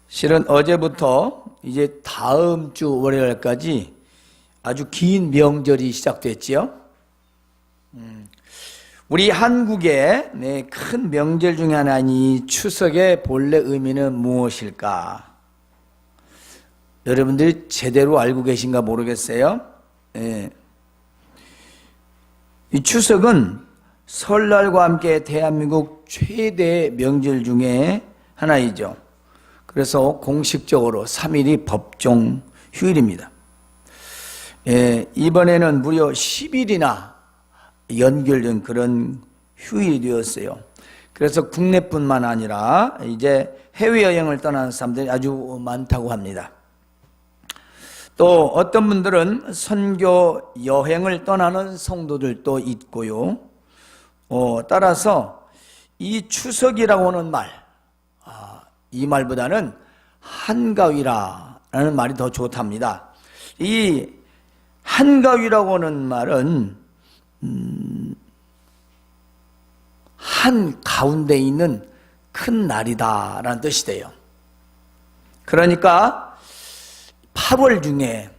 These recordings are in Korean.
실은 어제부터 이제 다음 주 월요일까지 아주 긴 명절이 시작됐지요. 우리 한국의 큰 명절 중에 하나인 이 추석의 본래 의미는 무엇일까? 여러분들이 제대로 알고 계신가 모르겠어요. 이 추석은 설날과 함께 대한민국 최대 명절 중에 하나이죠. 그래서 공식적으로 3일이 법정 휴일입니다. 이번에는 무려 10일이나 연결된 그런 휴일이 되었어요. 그래서 국내뿐만 아니라 이제 해외여행을 떠나는 사람들이 아주 많다고 합니다. 또 어떤 분들은 선교 여행을 떠나는 성도들도 있고요. 따라서 이 추석이라고 하는 말, 이 말보다는 한가위라는 말이 더 좋답니다. 이 한가위라고 하는 말은 한 가운데 있는 큰 날이다라는 뜻이 돼요. 그러니까 8월 중에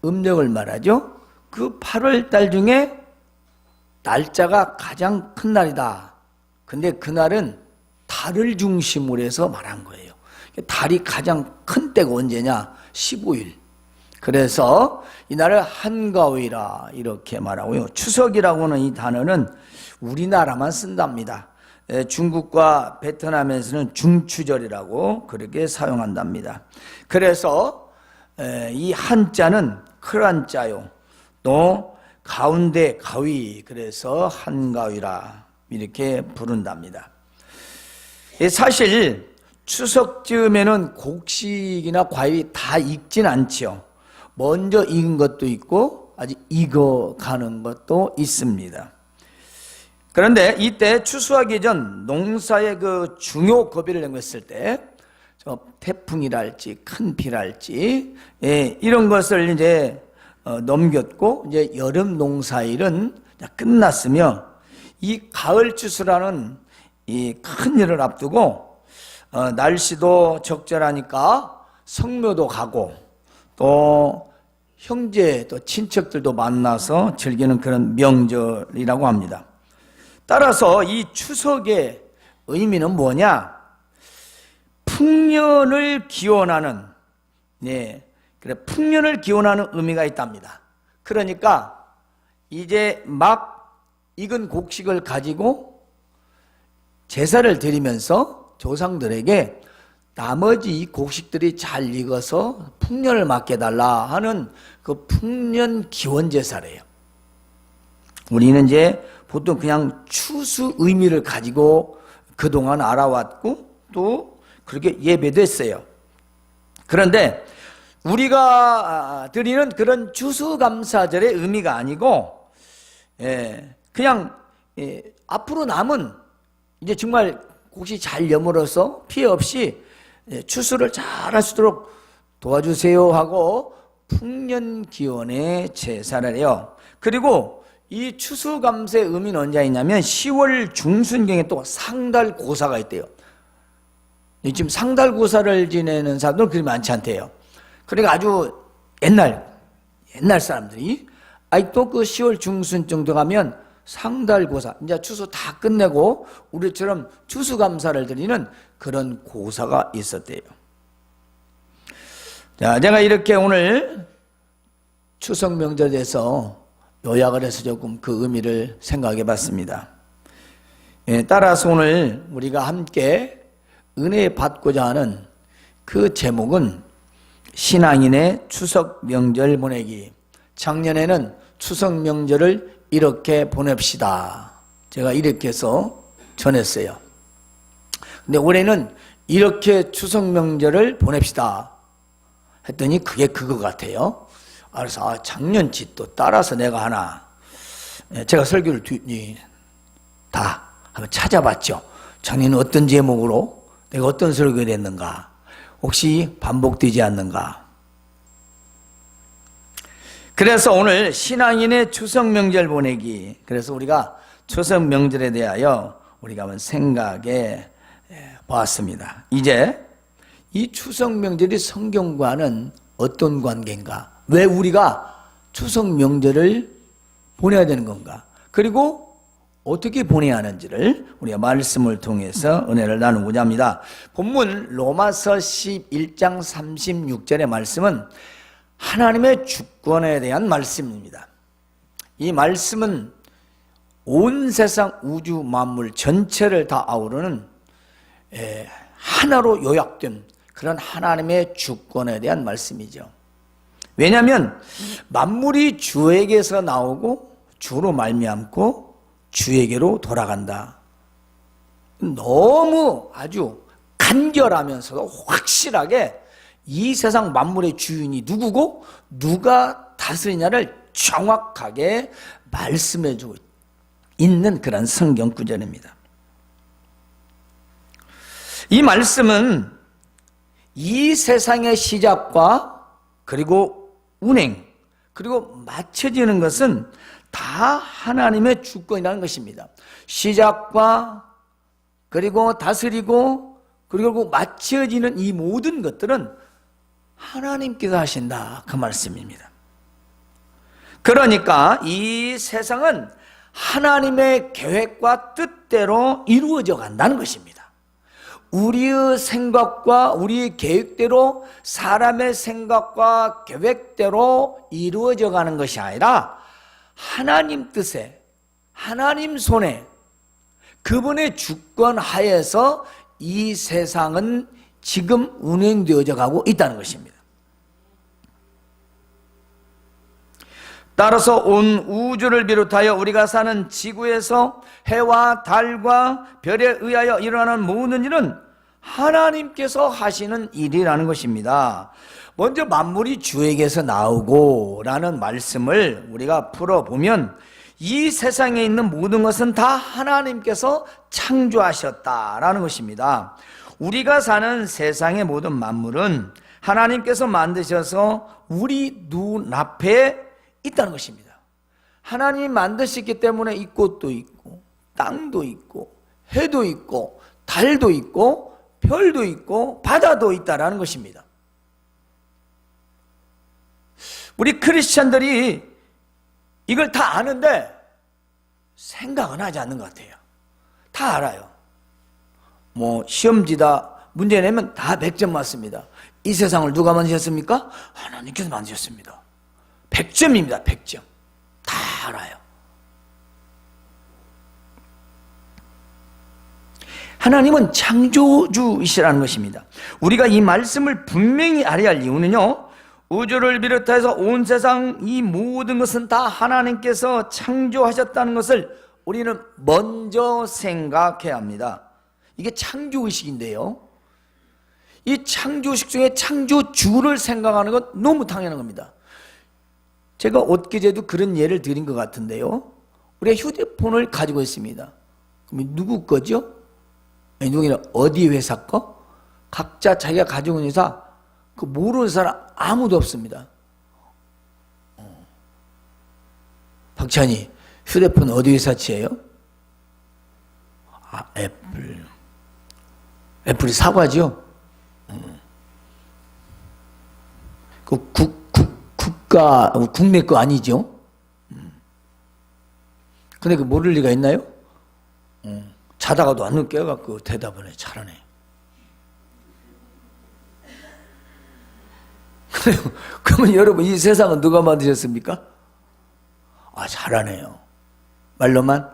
음력을 말하죠. 그 8월 달 중에 날짜가 가장 큰 날이다. 근데 그날은 달을 중심으로 해서 말한 거예요. 달이 가장 큰 때가 언제냐? 15일. 그래서 이날을 한가위라 이렇게 말하고요. 추석이라고 하는 이 단어는 우리나라만 쓴답니다. 중국과 베트남에서는 중추절이라고 그렇게 사용한답니다. 그래서 이 한자는 클한자요. 또 가운데 가위, 그래서 한가위라 이렇게 부른답니다. 사실 추석쯤에는 곡식이나 과일이 다 익진 않죠. 먼저 익은 것도 있고 아직 익어가는 것도 있습니다. 그런데 이때 추수하기 전 농사의 그 중요 고비를 넘겼을 때 태풍이랄지 큰 비랄지 이런 것을 이제 넘겼고 이제 여름 농사일은 끝났으며 이 가을 추수라는 이 큰 일을 앞두고 날씨도 적절하니까 성묘도 가고 또 형제 또 친척들도 만나서 즐기는 그런 명절이라고 합니다. 따라서 이 추석의 의미는 뭐냐? 풍년을 기원하는, 그래, 풍년을 기원하는 의미가 있답니다. 그러니까 이제 막 익은 곡식을 가지고 제사를 드리면서 조상들에게 나머지 이 곡식들이 잘 익어서 풍년을 맞게 해달라 하는 그 풍년 기원 제사래요. 우리는 이제 보통 그냥 추수 의미를 가지고 그동안 알아왔고 또 그렇게 예배도 했어요. 그런데 우리가 드리는 그런 추수감사절의 의미가 아니고 그냥 앞으로 남은 이제 정말 곡식이 잘 여물어서 피해 없이 추수를 잘 할 수 있도록 도와주세요 하고 풍년기원의 제사를 해요. 그리고 이 추수감사의 의미는 언제 있냐면 10월 중순경에 또 상달고사가 있대요. 지금 상달고사를 지내는 사람들은 그리 많지 않대요. 그러니까 아주 옛날 사람들이 아직도 그 10월 중순 정도 가면 상달고사, 이제 추수 다 끝내고 우리처럼 추수감사를 드리는 그런 고사가 있었대요. 자, 제가 이렇게 오늘 추석 명절에 대해서 요약을 해서 조금 그 의미를 생각해 봤습니다. 따라서 오늘 우리가 함께 은혜 받고자 하는 그 제목은 신앙인의 추석 명절 보내기. 작년에는 추석 명절을 이렇게 보냅시다. 제가 이렇게 해서 전했어요. 근데 올해는 이렇게 추석 명절을 보냅시다 했더니 그게 그거 같아요. 그래서 작년치 또 따라서 내가 하나, 제가 설교를 다 한번 찾아봤죠. 작년에 어떤 제목으로 내가 어떤 설교를 했는가, 혹시 반복되지 않는가. 그래서 오늘 신앙인의 추석 명절 보내기, 그래서 우리가 추석 명절에 대하여 우리가 한번 생각해 보았습니다. 이제 이 추석 명절이 성경과는 어떤 관계인가? 왜 우리가 추석 명절을 보내야 되는 건가? 그리고 어떻게 보내야 하는지를 우리가 말씀을 통해서 은혜를 나누고자 합니다. 본문 로마서 11장 36절의 말씀은 하나님의 주권에 대한 말씀입니다. 이 말씀은 온 세상 우주 만물 전체를 다 아우르는 하나로 요약된 그런 하나님의 주권에 대한 말씀이죠. 왜냐하면 만물이 주에게서 나오고 주로 말미암고 주에게로 돌아간다. 너무 아주 간결하면서도 확실하게 이 세상 만물의 주인이 누구고 누가 다스리냐를 정확하게 말씀해주고 있는 그런 성경 구절입니다. 이 말씀은 이 세상의 시작과 그리고 운행 그리고 마쳐지는 것은 다 하나님의 주권이라는 것입니다. 시작과 그리고 다스리고 그리고 마쳐지는 이 모든 것들은 하나님께서 하신다, 그 말씀입니다. 그러니까 이 세상은 하나님의 계획과 뜻대로 이루어져 간다는 것입니다. 우리의 생각과 우리의 계획대로, 사람의 생각과 계획대로 이루어져 가는 것이 아니라 하나님 뜻에, 하나님 손에, 그분의 주권 하에서 이 세상은 지금 운행되어져 가고 있다는 것입니다. 따라서 온 우주를 비롯하여 우리가 사는 지구에서 해와 달과 별에 의하여 일어나는 모든 일은 하나님께서 하시는 일이라는 것입니다. 먼저 만물이 주에게서 나오고 라는 말씀을 우리가 풀어보면 이 세상에 있는 모든 것은 다 하나님께서 창조하셨다라는 것입니다. 우리가 사는 세상의 모든 만물은 하나님께서 만드셔서 우리 눈앞에 있다는 것입니다. 하나님이 만드셨기 때문에 이 꽃도 있고 땅도 있고 해도 있고 달도 있고 별도 있고 바다도 있다라는 것입니다. 우리 크리스찬들이 이걸 다 아는데 생각은 하지 않는 것 같아요. 다 알아요. 시험지다 문제 내면 다 100점 맞습니다. 이 세상을 누가 만드셨습니까? 하나님께서 만드셨습니다. 100점입니다. 100점. 다 알아요. 하나님은 창조주이시라는 것입니다. 우리가 이 말씀을 분명히 알아야 할 이유는요, 우주를 비롯해서 온 세상 이 모든 것은 다 하나님께서 창조하셨다는 것을 우리는 먼저 생각해야 합니다. 이게 창조의식인데요, 이 창조의식 중에 창조주를 생각하는 건 너무 당연한 겁니다. 제가 엊그제도 그런 예를 드린 것 같은데요, 우리가 휴대폰을 가지고 있습니다. 그럼 누구 거죠? 누구냐, 어디 회사 거? 각자 자기가 가지고 있는 회사, 그 모르는 사람 아무도 없습니다. 박찬희, 휴대폰 어디 회사치예요? 애플. 애플이 사과죠? 그 국내 거 아니죠? 근데 그 모를 리가 있나요? 자다가도 안 깨어갖고 대답을 해. 잘하네. 그러면 여러분, 이 세상은 누가 만드셨습니까? 잘하네요. 말로만.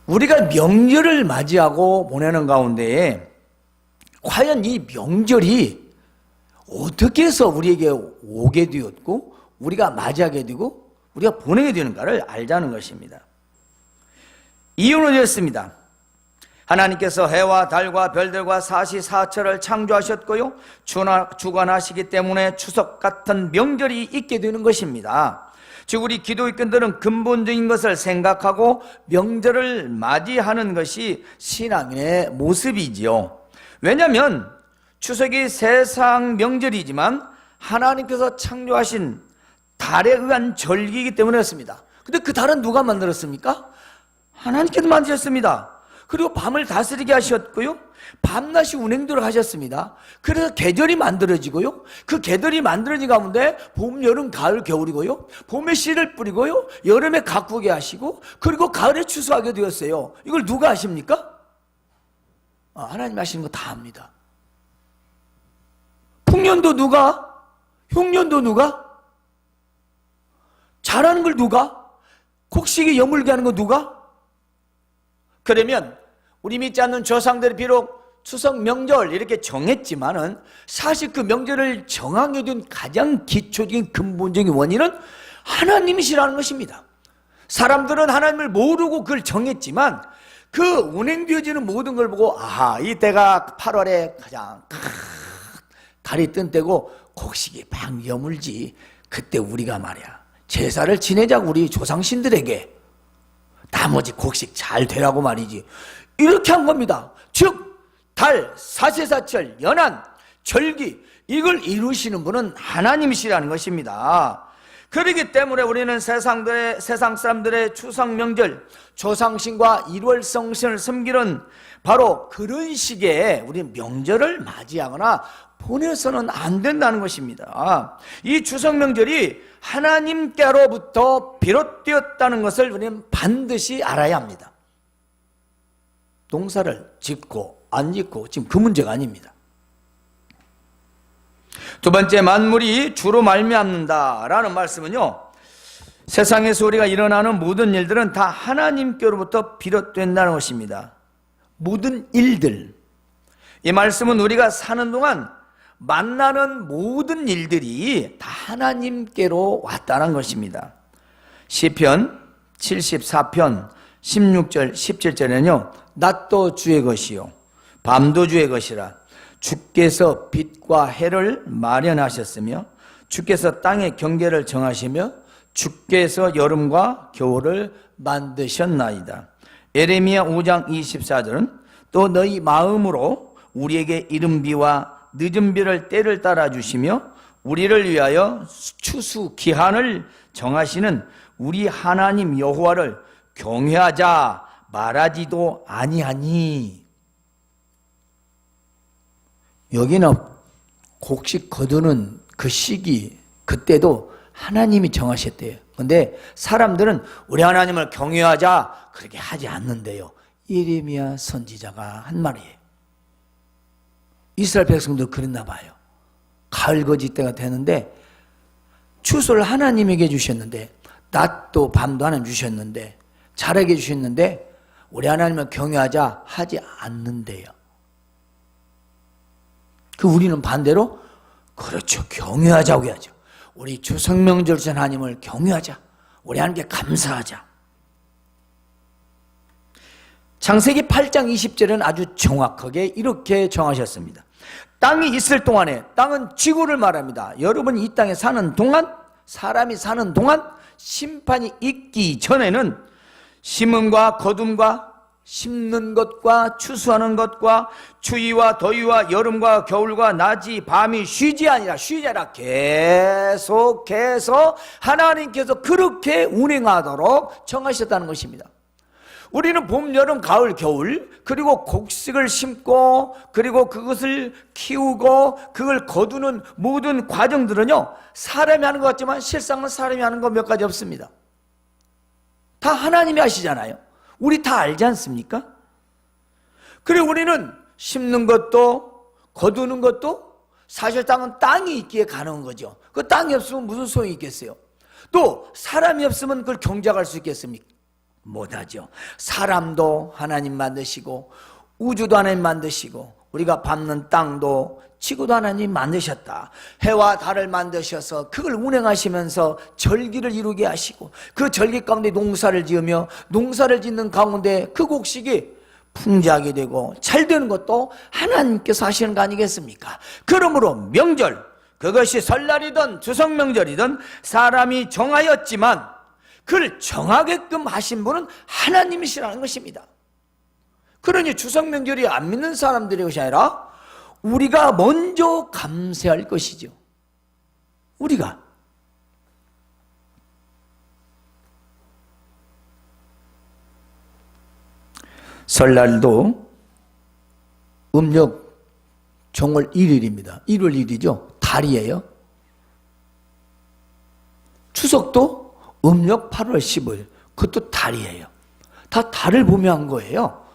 우리가 명절을 맞이하고 보내는 가운데에 과연 이 명절이 어떻게 해서 우리에게 오게 되었고 우리가 맞이하게 되고 우리가 보내게 되는가를 알자는 것입니다. 이유는 이렇습니다. 하나님께서 해와 달과 별들과 사시사철을 창조하셨고요, 주관하시기 때문에 추석 같은 명절이 있게 되는 것입니다. 즉 우리 기독교인들은 근본적인 것을 생각하고 명절을 맞이하는 것이 신앙인의 모습이지요. 왜냐하면 추석이 세상 명절이지만 하나님께서 창조하신 달에 의한 절기이기 때문에 그렇습니다. 근데 그 달은 누가 만들었습니까? 하나님께서 만드셨습니다. 그리고 밤을 다스리게 하셨고요, 밤낮이 운행도록 하셨습니다. 그래서 계절이 만들어지고요, 그 계절이 만들어진 가운데 봄, 여름, 가을, 겨울이고요, 봄에 씨를 뿌리고요, 여름에 가꾸게 하시고, 그리고 가을에 추수하게 되었어요. 이걸 누가 하십니까? 하나님 하시는 거 다 합니다. 풍년도 누가? 흉년도 누가? 잘하는 걸 누가? 곡식이 여물게 하는 거 누가? 그러면 우리 믿지 않는 조상들이 비록 추석 명절 이렇게 정했지만은 사실 그 명절을 정하게 된 가장 기초적인 근본적인 원인은 하나님이시라는 것입니다. 사람들은 하나님을 모르고 그걸 정했지만 그 운행되어지는 모든 걸 보고 이때가 8월에 가장 달이 뜬 때고 곡식이 막 여물지, 그때 우리가 말이야 제사를 지내자고 우리 조상신들에게 나머지 곡식 잘 되라고 말이지, 이렇게 한 겁니다. 즉 달, 사시사철, 연한, 절기, 이걸 이루시는 분은 하나님이시라는 것입니다. 그렇기 때문에 우리는 세상 사람들의 추석 명절, 조상신과 1월 성신을 섬기는 바로 그런 시기에 우리 명절을 맞이하거나 보내서는 안 된다는 것입니다. 이 추석 명절이 하나님께로부터 비롯되었다는 것을 우리는 반드시 알아야 합니다. 농사를 짓고 안 짓고 지금 그 문제가 아닙니다. 두 번째, 만물이 주로 말미암는다라는 말씀은요, 세상에서 우리가 일어나는 모든 일들은 다 하나님께로부터 비롯된다는 것입니다. 모든 일들, 이 말씀은 우리가 사는 동안 만나는 모든 일들이 다 하나님께로 왔다는 것입니다. 시편 74편 16절 17절에는요, 낮도 주의 것이요 밤도 주의 것이라. 주께서 빛과 해를 마련하셨으며 주께서 땅의 경계를 정하시며 주께서 여름과 겨울을 만드셨나이다. 예레미야 5장 24절은 또 너희 마음으로 우리에게 이른 비와 늦은 비를 때를 따라 주시며 우리를 위하여 추수 기한을 정하시는 우리 하나님 여호와를 경외하자 말하지도 아니하니. 여기는 곡식 거두는 그 시기, 그때도 하나님이 정하셨대요. 그런데 사람들은 우리 하나님을 경외하자 그렇게 하지 않는데요. 예레미야 선지자가 한 말이에요. 이스라엘 백성도 그랬나 봐요. 가을 거지 때가 되는데 추수를 하나님에게 주셨는데, 낮도 밤도 하나님 주셨는데, 자라게 주셨는데 우리 하나님을 경외하자 하지 않는데요. 우리는 반대로 그렇죠, 경외하자고 해야죠. 우리 추석명절 하나님을 경외하자, 우리 하나님께 감사하자. 창세기 8장 20절은 아주 정확하게 이렇게 정하셨습니다. 땅이 있을 동안에, 땅은 지구를 말합니다. 여러분이 이 땅에 사는 동안, 사람이 사는 동안, 심판이 있기 전에는 심음과 거둠과 심는 것과 추수하는 것과 추위와 더위와 여름과 겨울과 낮이 밤이 쉬지 아니라 계속해서 하나님께서 그렇게 운행하도록 정하셨다는 것입니다. 우리는 봄, 여름, 가을, 겨울, 그리고 곡식을 심고 그리고 그것을 키우고 그걸 거두는 모든 과정들은요, 사람이 하는 것 같지만 실상은 사람이 하는 거 몇 가지 없습니다. 다 하나님이 하시잖아요. 우리 다 알지 않습니까? 그리고 우리는 심는 것도 거두는 것도 사실 땅이 있기에 가능한 거죠. 그 땅이 없으면 무슨 소용이 있겠어요? 또 사람이 없으면 그걸 경작할 수 있겠습니까? 못하죠. 사람도 하나님 만드시고 우주도 하나님 만드시고 우리가 밟는 땅도 지구도 하나님 만드셨다. 해와 달을 만드셔서 그걸 운행하시면서 절기를 이루게 하시고 그 절기 가운데 농사를 지으며 농사를 짓는 가운데 그 곡식이 풍작이 되고 잘 되는 것도 하나님께서 하시는 거 아니겠습니까? 그러므로 명절, 그것이 설날이든 추석명절이든 사람이 정하였지만 그를 정하게끔 하신 분은 하나님이시라는 것입니다. 그러니 추석명절이 안 믿는 사람들의 것이 아니라 우리가 먼저 감사할 것이죠. 우리가. 설날도 음력 정월 1일입니다. 1월 1일이죠. 달이에요. 추석도 음력 8월 15일. 그것도 달이에요. 다 달을 보며 한 거예요.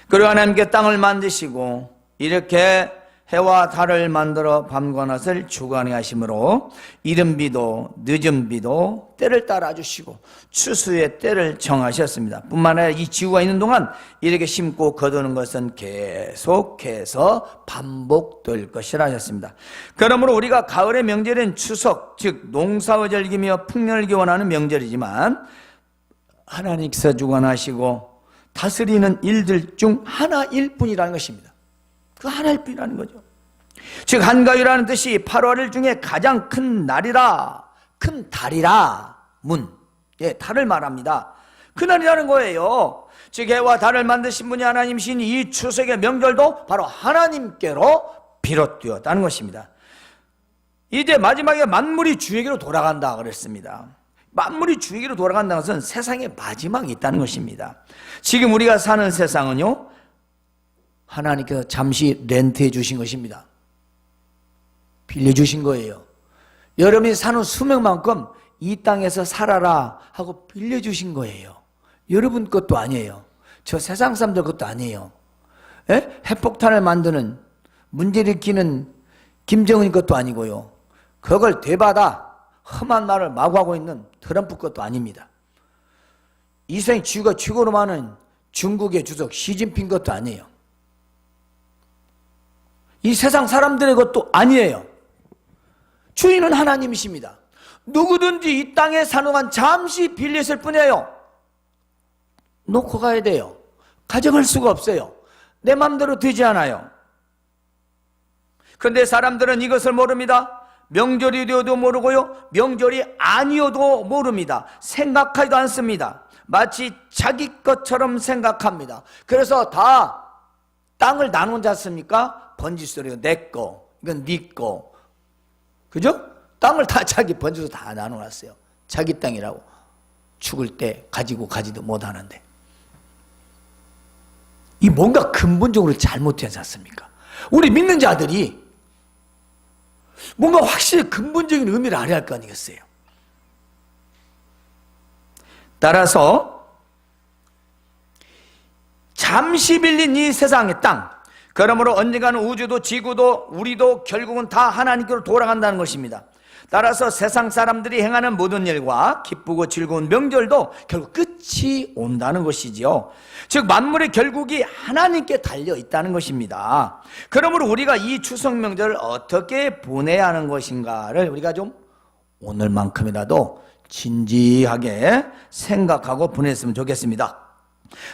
그리고 하나님께 땅을 만드시고 이렇게 해와 달을 만들어 밤과 낮을 주관하게 하심으로 이른 비도 늦은 비도 때를 따라 주시고 추수의 때를 정하셨습니다. 뿐만 아니라 이 지구가 있는 동안 이렇게 심고 거두는 것은 계속해서 반복될 것이라 하셨습니다. 그러므로 우리가 가을의 명절인 추석, 즉 농사의 절기며 풍년을 기원하는 명절이지만 하나님께서 주관하시고 다스리는 일들 중 하나일 뿐이라는 것입니다. 그 하나일 뿐이라는 거죠. 즉 한가위라는 뜻이 8월 중에 가장 큰 날이라, 큰 달이라, 달을 말합니다. 그 날이라는 거예요. 즉 해와 달을 만드신 분이 하나님이신 이 추석의 명절도 바로 하나님께로 비롯되었다는 것입니다. 이제 마지막에 만물이 주에게로 돌아간다 그랬습니다. 만물이 주에게로 돌아간다는 것은 세상의 마지막이 있다는 것입니다. 지금 우리가 사는 세상은요, 하나님께서 잠시 렌트해 주신 것입니다. 빌려주신 거예요. 여러분이 사는 수명만큼 이 땅에서 살아라 하고 빌려주신 거예요. 여러분 것도 아니에요. 저 세상 사람들 것도 아니에요. 핵폭탄을 만드는, 문제를 일으키는 김정은 것도 아니고요. 그걸 되받아 험한 말을 마구하고 있는 트럼프 것도 아닙니다. 이 세상 지구가 최고로 많은 중국의 주석 시진핑 것도 아니에요. 이 세상 사람들의 것도 아니에요. 주인은 하나님이십니다. 누구든지 이 땅에 사는 동안 잠시 빌렸을 뿐이에요. 놓고 가야 돼요. 가져갈 수가 없어요. 내 마음대로 되지 않아요. 그런데 사람들은 이것을 모릅니다. 명절이 되어도 모르고요, 명절이 아니어도 모릅니다. 생각하지도 않습니다. 마치 자기 것처럼 생각합니다. 그래서 다 땅을 나누지 않습니까? 번지소리가 내 거, 이건 네 거. 그죠? 땅을 다 자기 번지소 다 나눠놨어요. 자기 땅이라고. 죽을 때 가지고 가지도 못하는데. 이 뭔가 근본적으로 잘못되지 않습니까? 우리 믿는 자들이 뭔가 확실히 근본적인 의미를 알아야 할 거 아니겠어요? 따라서 잠시 빌린 이 세상의 땅, 그러므로 언젠가는 우주도 지구도 우리도 결국은 다 하나님께로 돌아간다는 것입니다. 따라서 세상 사람들이 행하는 모든 일과 기쁘고 즐거운 명절도 결국 끝이 온다는 것이지요. 즉 만물의 결국이 하나님께 달려 있다는 것입니다. 그러므로 우리가 이 추석 명절을 어떻게 보내야 하는 것인가를 우리가 좀 오늘만큼이라도 진지하게 생각하고 보냈으면 좋겠습니다.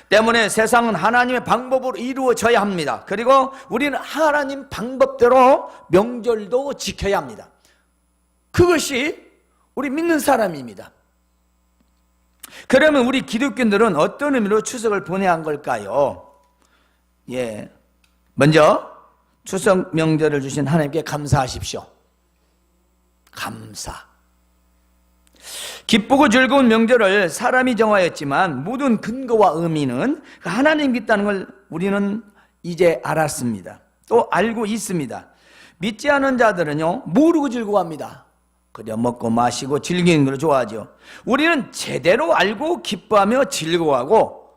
때문에 세상은 하나님의 방법으로 이루어져야 합니다. 그리고 우리는 하나님 방법대로 명절도 지켜야 합니다. 그것이 우리 믿는 사람입니다. 그러면 우리 기독교인들은 어떤 의미로 추석을 보내야 한 걸까요? 먼저 추석 명절을 주신 하나님께 감사하십시오. 감사. 기쁘고 즐거운 명절을 사람이 정하였지만 모든 근거와 의미는 하나님이 있다는 걸 우리는 이제 알았습니다. 또 알고 있습니다. 믿지 않은 자들은요, 모르고 즐거워합니다. 그저 먹고 마시고 즐기는 걸 좋아하죠. 우리는 제대로 알고 기뻐하며 즐거워하고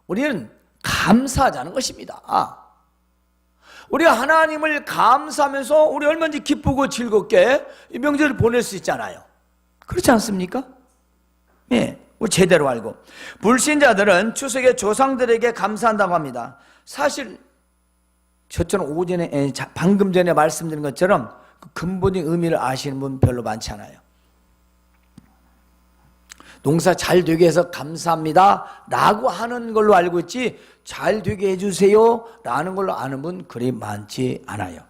우리는 감사하자는 것입니다. 우리가 하나님을 감사하면서 우리 얼마든지 기쁘고 즐겁게 이 명절을 보낼 수 있잖아요. 그렇지 않습니까? 우리 제대로 알고. 불신자들은 추석에 조상들에게 감사한다고 합니다. 사실 저처럼 방금 전에 말씀드린 것처럼 그 근본적인 의미를 아시는 분 별로 많지 않아요. 농사 잘 되게 해서 감사합니다 라고 하는 걸로 알고 있지 잘 되게 해주세요 라는 걸로 아는 분 그리 많지 않아요.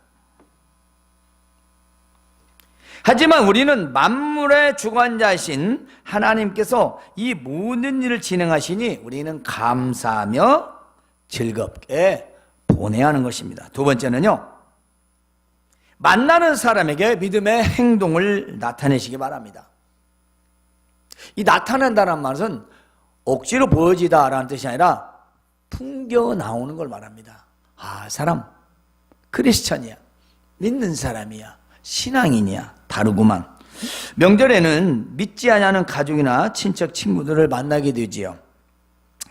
하지만 우리는 만물의 주관자이신 하나님께서 이 모든 일을 진행하시니 우리는 감사하며 즐겁게 보내야 하는 것입니다. 두 번째는요, 만나는 사람에게 믿음의 행동을 나타내시기 바랍니다. 이 나타낸다는 말은 억지로 보여지다라는 뜻이 아니라 풍겨 나오는 걸 말합니다. 아, 사람 크리스천이야, 믿는 사람이야, 신앙인이야, 다르구만. 명절에는 믿지 않는 가족이나 친척, 친구들을 만나게 되지요.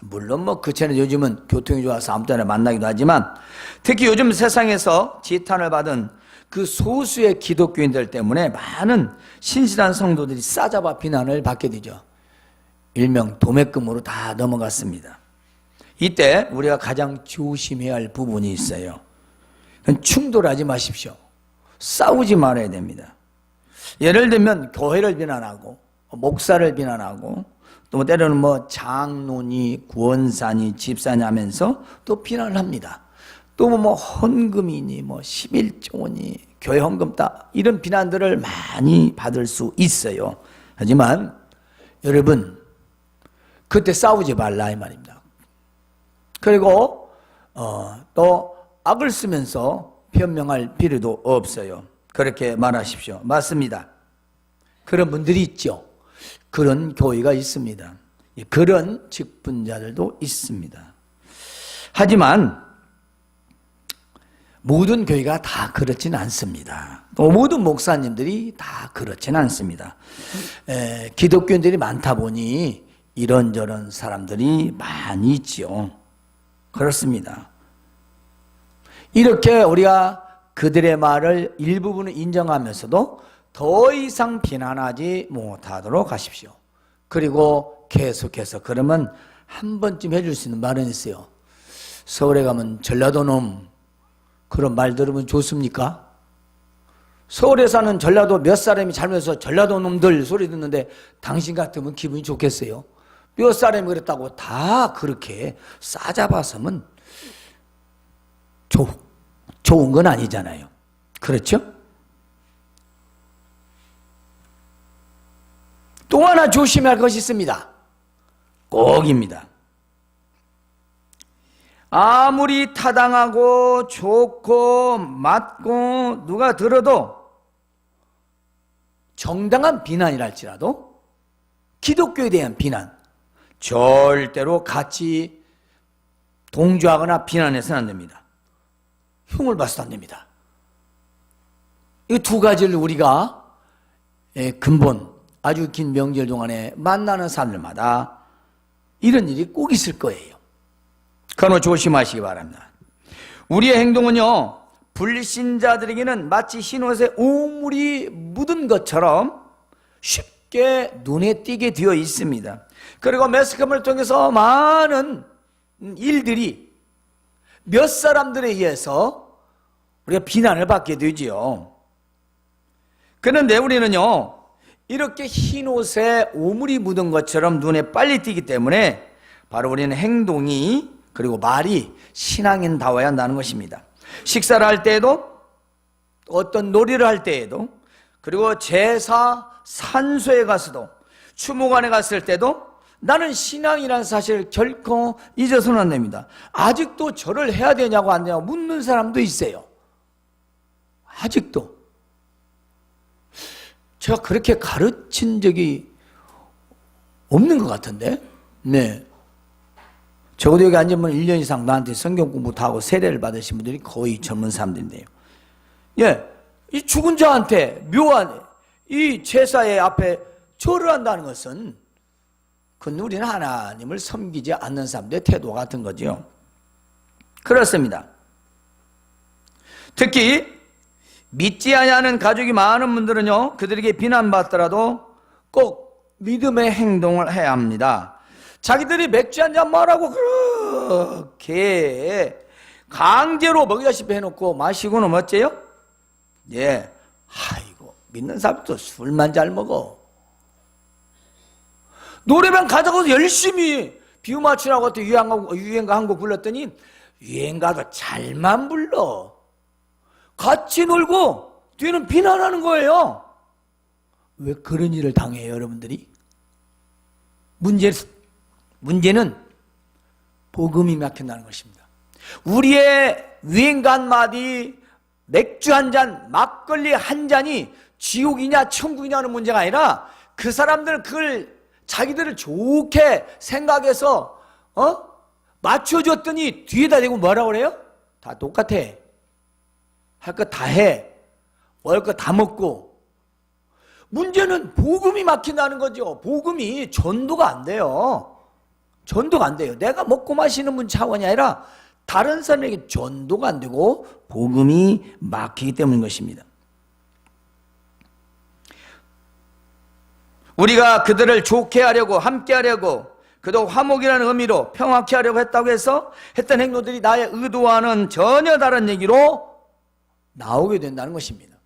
물론 그처럼 요즘은 교통이 좋아서 아무 때나 만나기도 하지만, 특히 요즘 세상에서 지탄을 받은 그 소수의 기독교인들 때문에 많은 신실한 성도들이 싸잡아 비난을 받게 되죠. 일명 도매금으로 다 넘어갔습니다. 이때 우리가 가장 조심해야 할 부분이 있어요. 충돌하지 마십시오. 싸우지 말아야 됩니다. 예를 들면 교회를 비난하고 목사를 비난하고 또 때로는 장로니 구원사니 집사니 하면서 또 비난을 합니다. 또 헌금이니 11조니 교회 헌금 따, 이런 비난들을 많이 받을 수 있어요. 하지만 여러분, 그때 싸우지 말라 이 말입니다. 그리고 또 악을 쓰면서 변명할 필요도 없어요. 그렇게 말하십시오. 맞습니다. 그런 분들이 있죠. 그런 교회가 있습니다. 그런 직분자들도 있습니다. 하지만 모든 교회가 다 그렇지는 않습니다. 또 모든 목사님들이 다 그렇지는 않습니다. 기독교인들이 많다 보니 이런저런 사람들이 많이 있죠. 그렇습니다. 이렇게 우리가 그들의 말을 일부분은 인정하면서도 더 이상 비난하지 못하도록 하십시오. 그리고 계속해서 그러면 한 번쯤 해줄 수 있는 말은 있어요. 서울에 가면 전라도 놈, 그런 말 들으면 좋습니까? 서울에 사는 전라도 몇 사람이 살면서 전라도 놈들 소리 듣는데 당신 같으면 기분이 좋겠어요? 몇 사람이 그랬다고 다 그렇게 싸잡아서면 좋은 건 아니잖아요. 그렇죠? 또 하나 조심해야 할 것이 있습니다. 꼭입니다. 아무리 타당하고 좋고 맞고 누가 들어도 정당한 비난이랄지라도 기독교에 대한 비난, 절대로 같이 동조하거나 비난해서는 안 됩니다. 흉을 봐서도 안 됩니다. 이 두 가지를 우리가 근본 아주 긴 명절 동안에 만나는 사람들마다 이런 일이 꼭 있을 거예요. 그러나 조심하시기 바랍니다. 우리의 행동은요, 불신자들에게는 마치 흰옷에 오물이 묻은 것처럼 쉽게 눈에 띄게 되어 있습니다. 그리고 매스컴을 통해서 많은 일들이 몇 사람들에 의해서 우리가 비난을 받게 되지요. 그런데 우리는요, 이렇게 흰옷에 오물이 묻은 것처럼 눈에 빨리 띄기 때문에 바로 우리는 행동이 그리고 말이 신앙인다워야 한다는 것입니다. 식사를 할 때에도, 어떤 놀이를 할 때에도, 그리고 제사 산소에 가서도, 추모관에 갔을 때도 나는 신앙이라는 사실을 결코 잊어서는 안 됩니다. 아직도 절을 해야 되냐고 안 되냐고 묻는 사람도 있어요. 아직도. 제가 그렇게 가르친 적이 없는 것 같은데? 네. 적어도 여기 앉으면 1년 이상 나한테 성경 공부도 하고 세례를 받으신 분들이 거의 젊은 사람들인데요. 예. 이 죽은 자한테 묘한 이 제사의 앞에 절을 한다는 것은 그건 우리는 하나님을 섬기지 않는 사람들의 태도 같은 거죠. 그렇습니다. 특히 믿지 아니하는 가족이 많은 분들은요, 그들에게 비난받더라도 꼭 믿음의 행동을 해야 합니다. 자기들이 맥주 한잔 마라고 그렇게 강제로 먹이다시피 해놓고 마시고는 어째요? 예, 아이고 믿는 사람도 술만 잘 먹어. 노래방 가자고 열심히 비유 맞추라고 또 유행가 한 곡 불렀더니 유행가도 잘만 불러. 같이 놀고 뒤에는 비난하는 거예요. 왜 그런 일을 당해요, 여러분들이? 문제는 복음이 막힌다는 것입니다. 우리의 유행가 한마디, 맥주 한 잔, 막걸리 한 잔이 지옥이냐 천국이냐 하는 문제가 아니라 그 사람들은 그걸 자기들을 좋게 생각해서 맞춰줬더니 뒤에다 대고 뭐라고 그래요? 다 똑같아. 할 거 다 해. 먹을 거 다 먹고. 문제는 복음이 막힌다는 거죠. 복음이 전도가 안 돼요. 전도가 안 돼요. 내가 먹고 마시는 분 차원이 아니라 다른 사람에게 전도가 안 되고 복음이 막히기 때문인 것입니다. 우리가 그들을 좋게 하려고, 함께 하려고, 그도 화목이라는 의미로 평화케 하려고 했다고 해서 했던 행동들이 나의 의도와는 전혀 다른 얘기로 나오게 된다는 것입니다.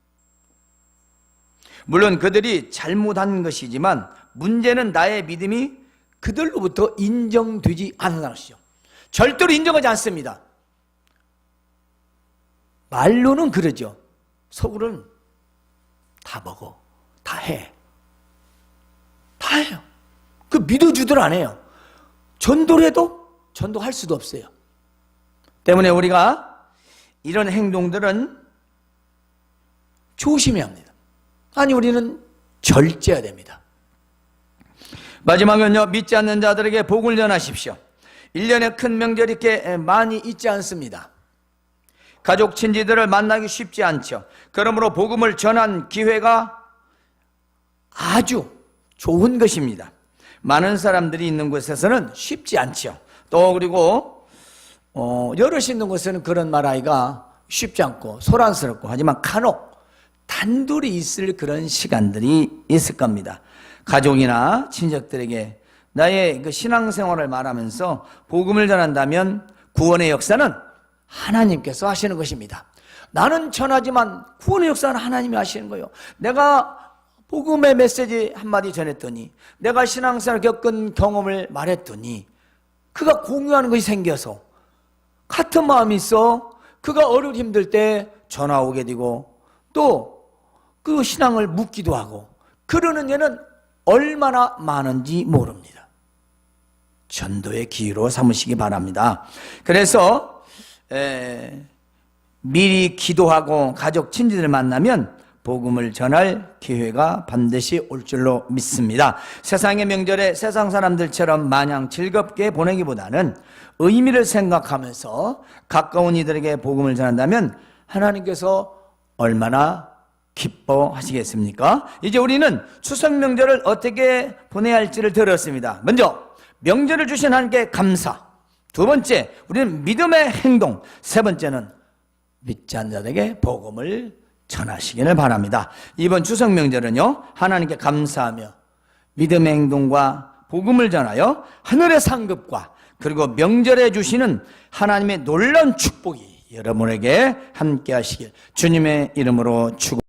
물론 그들이 잘못한 것이지만 문제는 나의 믿음이 그들로부터 인정되지 않는다는 것이죠. 절대로 인정하지 않습니다. 말로는 그러죠. 속으로는 다 먹어, 다 해, 다 해요. 그 믿어주들 안 해요. 전도를 해도 전도할 수도 없어요. 때문에 우리가 이런 행동들은 조심해야 합니다. 아니, 우리는 절제해야 됩니다. 마지막은요, 믿지 않는 자들에게 복을 전하십시오. 1년에 큰 명절이 이렇게 많이 있지 않습니다. 가족 친지들을 만나기 쉽지 않죠. 그러므로 복음을 전한 기회가 아주 좋은 것입니다. 많은 사람들이 있는 곳에서는 쉽지 않죠. 또 그리고 여럿이 있는 곳에는 그런 말하기가 쉽지 않고 소란스럽고, 하지만 간혹 단둘이 있을 그런 시간들이 있을 겁니다. 가족이나 친척들에게 나의 그 신앙생활을 말하면서 복음을 전한다면 구원의 역사는 하나님께서 하시는 것입니다. 나는 전하지만 구원의 역사는 하나님이 하시는 거예요. 내가 복음의 메시지 한마디 전했더니, 내가 신앙생활 겪은 경험을 말했더니 그가 공유하는 것이 생겨서 같은 마음이 있어 그가 어려운 힘들 때 전화 오게 되고 또 그 신앙을 묻기도 하고, 그러는 얘는 얼마나 많은지 모릅니다. 전도의 기회로 삼으시기 바랍니다. 그래서 미리 기도하고 가족 친지들 만나면 복음을 전할 기회가 반드시 올 줄로 믿습니다. 세상의 명절에 세상 사람들처럼 마냥 즐겁게 보내기보다는 의미를 생각하면서 가까운 이들에게 복음을 전한다면 하나님께서 얼마나 기뻐하시겠습니까? 이제 우리는 추석 명절을 어떻게 보내야 할지를 들었습니다. 먼저 명절을 주신 하나님께 감사, 두 번째 우리는 믿음의 행동, 세 번째는 믿지 않는 자들에게 복음을 전하시기를 바랍니다. 이번 추석 명절은요, 하나님께 감사하며 믿음의 행동과 복음을 전하여 하늘의 상급과 그리고 명절에 주시는 하나님의 놀라운 축복이 여러분에게 함께 하시길 주님의 이름으로 축원합니다.